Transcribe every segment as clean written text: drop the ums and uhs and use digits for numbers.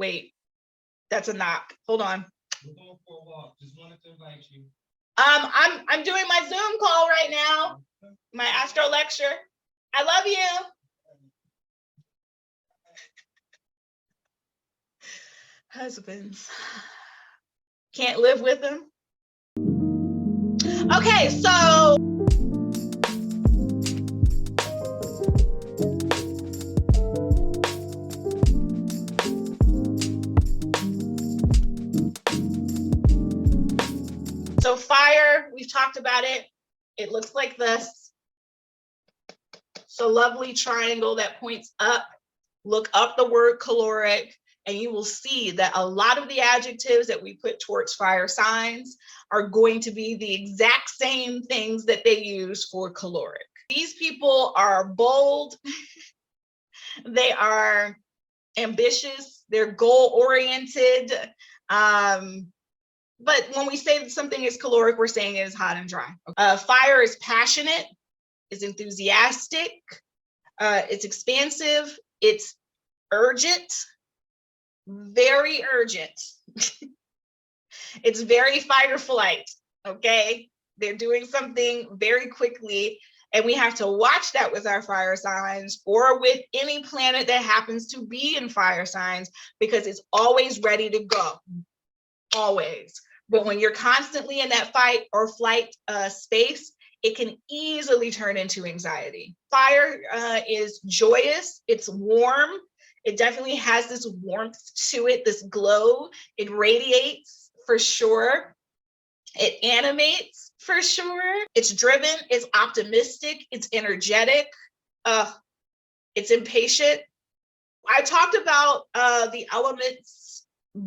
Wait, that's a knock. Hold on. We're going for a walk. Just wanted to invite you. I'm doing my Zoom call right now. My astro lecture. I love you. Husbands. Can't live with them. Okay, so fire, we've talked about it. It looks like this. So lovely triangle that points up. Look up the word caloric, and you will see that a lot of the adjectives that we put towards fire signs are going to be the exact same things that they use for caloric. These people are bold. They are ambitious. They're goal-oriented. But when we say that something is caloric, we're saying it is hot and dry. Fire is passionate, it's enthusiastic, it's expansive, it's urgent, very urgent. It's very fight or flight, okay? They're doing something very quickly, and we have to watch that with our fire signs or with any planet that happens to be in fire signs, because it's always ready to go, always. But when you're constantly in that fight or flight space, it can easily turn into anxiety. Fire is joyous, it's warm, it definitely has this warmth to it, this glow. It radiates for sure. It animates for sure. It's driven, it's optimistic, it's energetic, it's impatient. I talked about the elements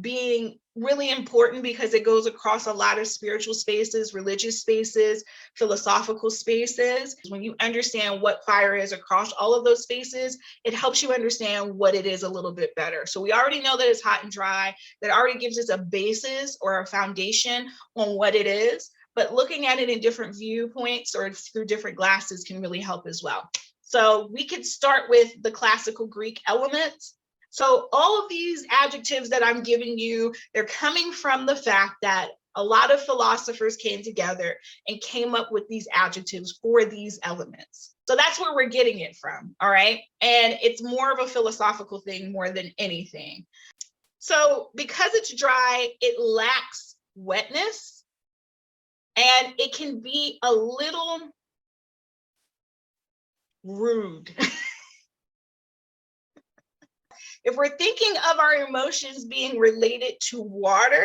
being really important because it goes across a lot of spiritual spaces, religious spaces, philosophical spaces. When you understand what fire is across all of those spaces, it helps you understand what it is a little bit better. So we already know that it's hot and dry. That already gives us a basis or a foundation on what it is, but looking at it in different viewpoints or through different glasses can really help as well. So we could start with the classical Greek elements. So all of these adjectives that I'm giving you, they're coming from the fact that a lot of philosophers came together and came up with these adjectives for these elements. So that's where we're getting it from, all right? And it's more of a philosophical thing more than anything. So because it's dry, it lacks wetness, and it can be a little rude. If we're thinking of our emotions being related to water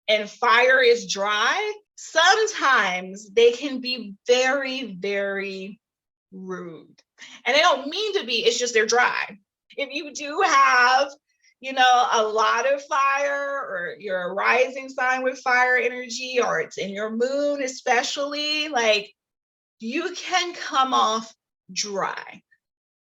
and fire is dry, sometimes they can be very, very rude. And they don't mean to be, it's just they're dry. If you do have, a lot of fire, or you're a rising sign with fire energy, or it's in your moon especially, like, you can come off dry.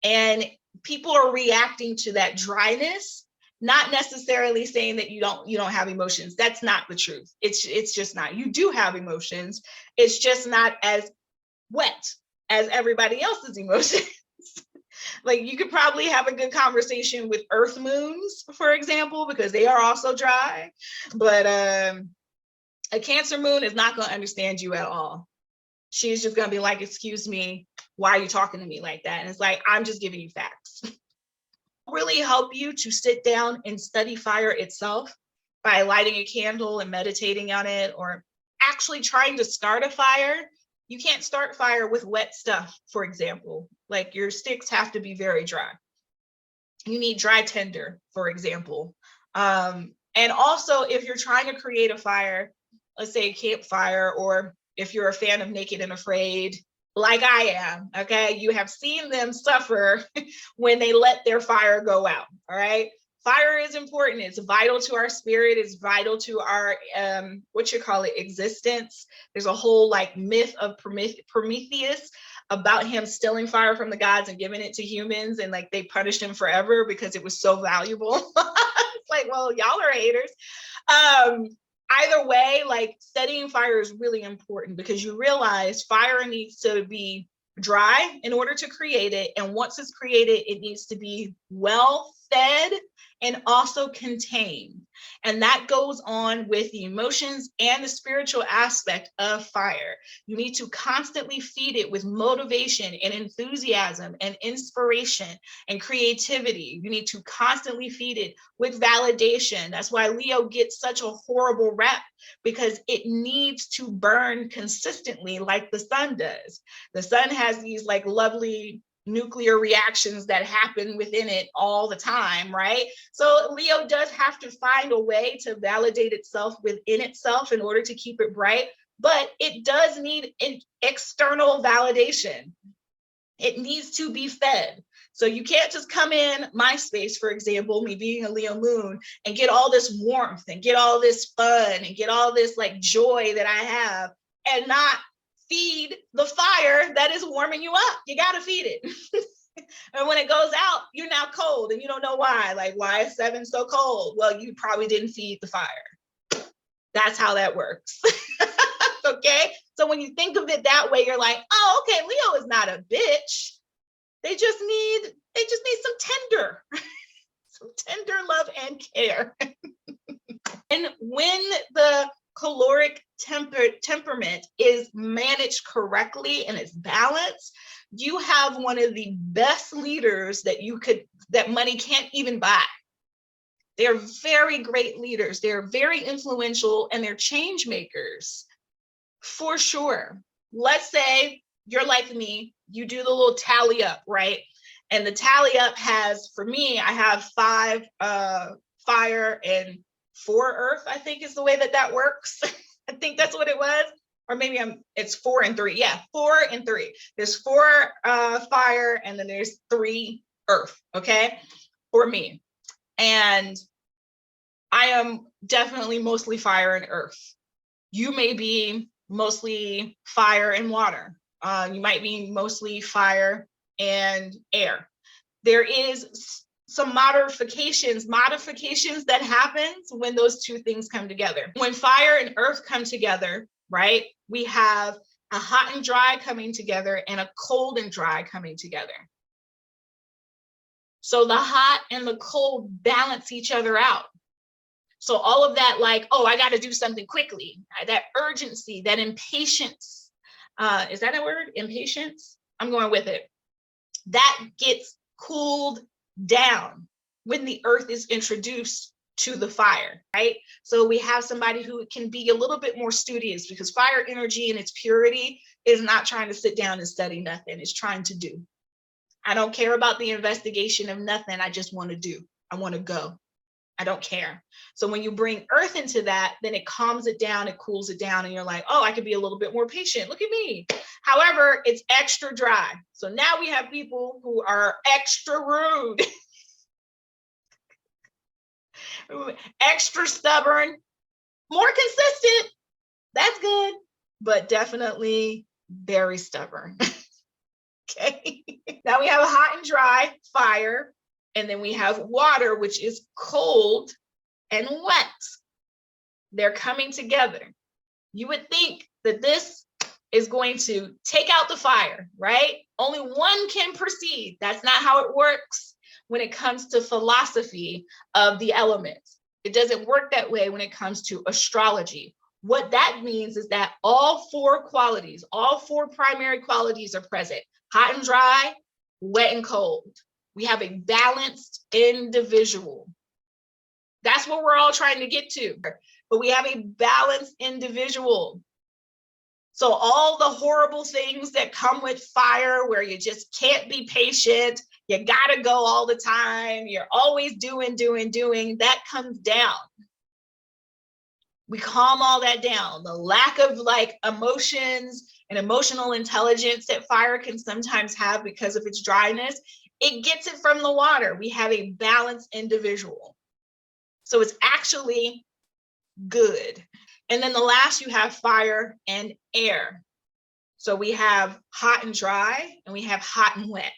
And people are reacting to that dryness, not necessarily saying that you don't have emotions. That's not the truth. It's just not. You do have emotions. It's just not as wet as everybody else's emotions. Like, you could probably have a good conversation with earth moons, for example, because they are also dry. But a Cancer moon is not going to understand you at all. She's just going to be like, excuse me, why are you talking to me like that? And it's like, I'm just giving you facts. Really help you to sit down and study fire itself by lighting a candle and meditating on it, or actually trying to start a fire. You can't start fire with wet stuff, for example. Like, your sticks have to be very dry. You need dry tinder, for example. And also, if you're trying to create a fire, let's say a campfire, or if you're a fan of Naked and Afraid, like I am, okay, you have seen them suffer when they let their fire go out, all right? Fire is important. It's vital to our spirit. It's vital to our, existence. There's a whole myth of Prometheus about him stealing fire from the gods and giving it to humans, and they punished him forever because it was so valuable. It's like, well, y'all are haters. Either way, studying fire is really important, because you realize fire needs to be dry in order to create it. And once it's created, it needs to be well fed and also contained. And that goes on with the emotions and the spiritual aspect of fire. You need to constantly feed it with motivation and enthusiasm and inspiration and creativity. You need to constantly feed it with validation. That's why Leo gets such a horrible rep, because it needs to burn consistently like the sun does. The sun has these like lovely nuclear reactions that happen within it all the time, right? So Leo does have to find a way to validate itself within itself in order to keep it bright, but it does need an external validation. It needs to be fed. So you can't just come in my space, for example, me being a Leo moon, and get all this warmth and get all this fun and get all this like joy that I have and not feed the fire that is warming you up. You got to feed it. And when it goes out, you're now cold and you don't know why. Like, why is 7 so cold? Well, you probably didn't feed the fire. That's how that works. Okay. So when you think of it that way, you're like, oh, okay, Leo is not a bitch. They just need some tender love and care. And when the caloric temperament is managed correctly and it's balanced, you have one of the best leaders that money can't even buy. They're very great leaders. They're very influential and they're change makers for sure. Let's say you're like me, you do the little tally up, right? And the tally up has, for me, I have 5 fire and 4 earth, I think is the way that works. I think that's what it was. Or maybe it's 4 and 3. Yeah, 4 and 3. There's 4 fire and then there's 3 earth, okay, for me. And I am definitely mostly fire and earth. You may be mostly fire and water. You might be mostly fire and air. There is some modifications that happens when those two things come together. When fire and earth come together, right, we have a hot and dry coming together and a cold and dry coming together. So the hot and the cold balance each other out. So all of that, like, oh, I got to do something quickly, that urgency, that impatience, is that a word? Impatience? I'm going with it. That gets cooled down when the earth is introduced to the fire, right? So we have somebody who can be a little bit more studious, because fire energy in its purity is not trying to sit down and study nothing. It's trying to do. I don't care about the investigation of nothing. I just want to do. I want to go. I don't care. So when you bring earth into that, then it calms it down, it cools it down, and you're like, oh, I could be a little bit more patient. Look at me. However, it's extra dry. So now we have people who are extra rude, extra stubborn, more consistent. That's good, but definitely very stubborn. Okay. Now we have a hot and dry fire. And then we have water, which is cold and wet. They're coming together. You would think that this is going to take out the fire, right? Only one can proceed. That's not how it works when it comes to philosophy of the elements. It doesn't work that way when it comes to astrology. What that means is that all 4 qualities, all 4 primary qualities are present: hot and dry, wet and cold. We have a balanced individual. That's what we're all trying to get to. But we have a balanced individual. So all the horrible things that come with fire, where you just can't be patient, you gotta go all the time, you're always doing, that comes down. We calm all that down. The lack of like emotions and emotional intelligence that fire can sometimes have because of its dryness, it gets it from the water. We have a balanced individual. So it's actually good. And then the last, you have fire and air. So we have hot and dry, and we have hot and wet.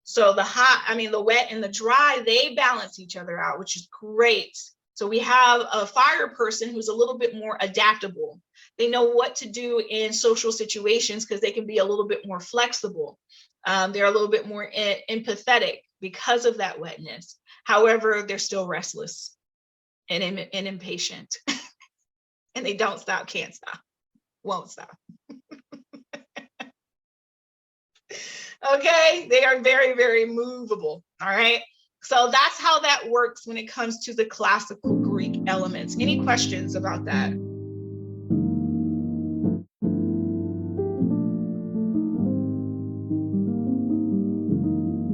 So the wet and the dry, they balance each other out, which is great. So we have a fire person who's a little bit more adaptable. They know what to do in social situations because they can be a little bit more flexible. They're a little bit more empathetic because of that wetness. However, they're still restless and impatient. And they don't stop, can't stop, won't stop. Okay, they are very, very movable. All right. So that's how that works when it comes to the classical Greek elements. Any questions about that?